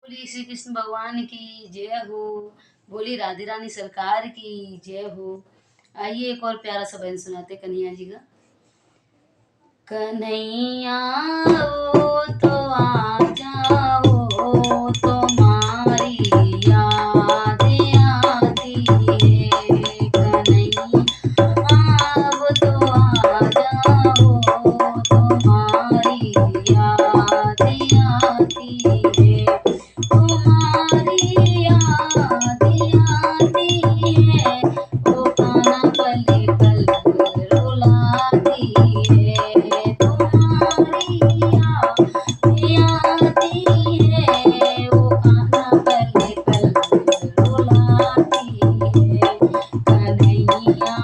बोली श्री कृष्ण भगवान की जय हो। बोली राधे रानी सरकार की जय हो। आइए एक और प्यारा सा भजन सुनाते कन्हैया जी का। कन्हैया ओ तो आ जाओ तुम्हारी याद आती है। कन्हैया अब तो आ जाओ तुम्हारी याद आती है। तुम्हारी याद आती है। वो कान्हा पले पल रुलाती है। तुम्हारी याद आती है। वो कान्हा पले पल रुलाती है। कन्हैया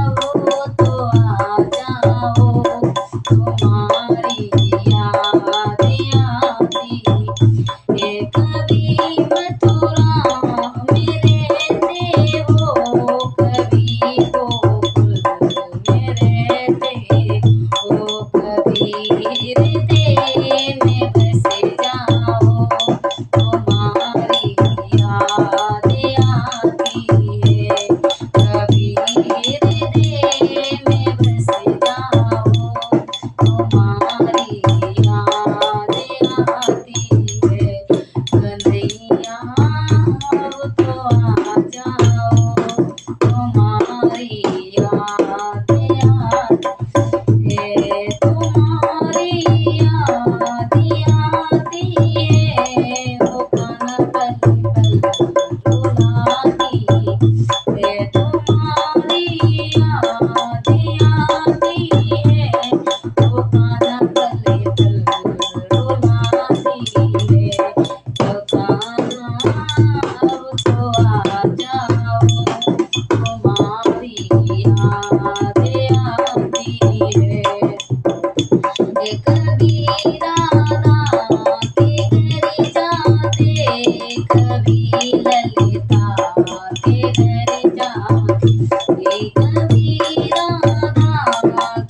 वो तो आ जाओ तुम्हारी याद आती है। कभी मथुरा में रहते हो, कभी गोकुल में रहते हो, कभी हृदय में बस जाओ तुम्हारी याद आती है। कभी हृदय में बस जाओ तुम्हारी याद आती है। कन्हैया अब तो आ जाओ तुम्हारी याद आती है। तुम्हारी याद आती है। वो कान्हा पल पल रुलाती है। तुम्हारी याद आती है। वो कान्हा पल पल रुलाती है। कान्हा अब तो आ जाओ तुम्हारी याद आती है। कभी राधा के घर जाते, कभी ललिता के घर जाते, कभी राधा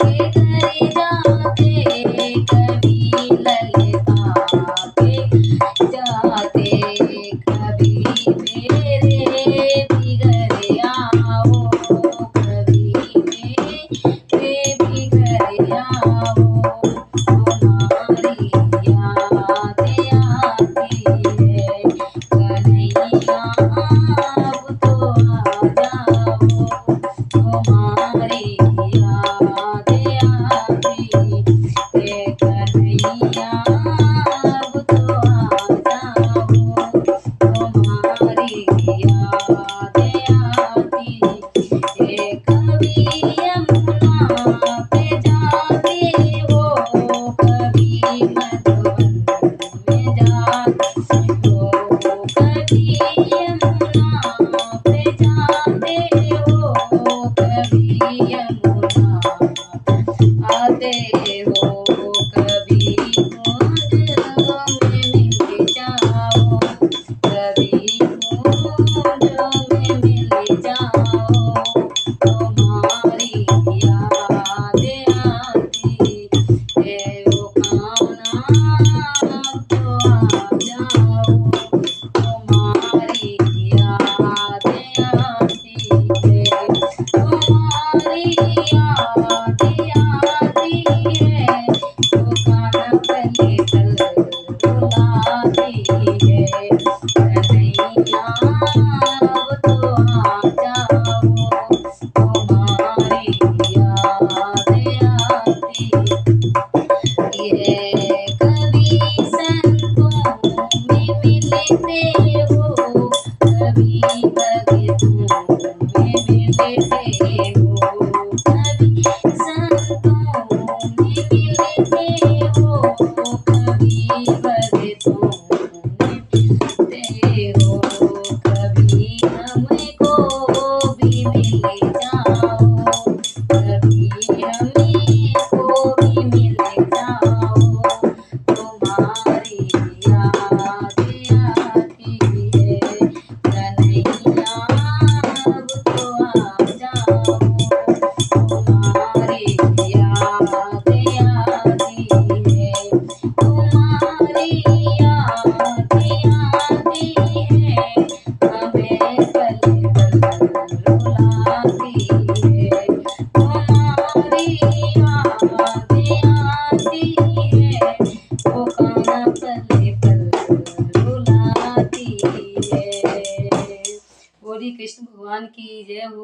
के घर जाते, कभी ललिता के जाते, कभी मेरे भी घर आओ, कभी मेरे भी घर आओ। तुम्हारी याद आती है। कन्हैया अब तो आ जाओ तुम्हारी याद आती है। कन्हैया अब तो आ जाओ तुम्हारी याद आती है। कभी यमुना पे जाते हो, कभी मधुबन में जाते हो, कभी यमुना पे जाते हो, कभी यमुना आते हो, कभी कुंज में मिल जाओ, कभी कुंज में मिल जाओ। तुम्हारी याद आती है। वो कान्हा अब तो आ जाओ तुम्हारी याद आती है। तुम्हारी याद आती है। वो कान्हा पले पल रुलाती है। कन्हैया अब तो आ जाओ तुम्हारी याद आती है। कभी संतों में मिलते हो, कभी भक्तों में मिलते हो, कभी संतों में मिलते हो, कभी भक्तों में मिलते हो, कभी हमको भी मिल जाओ, कभी हमको भी मिल जाओ। तुम्हारी याद आती विष्णु भगवान की जय हो।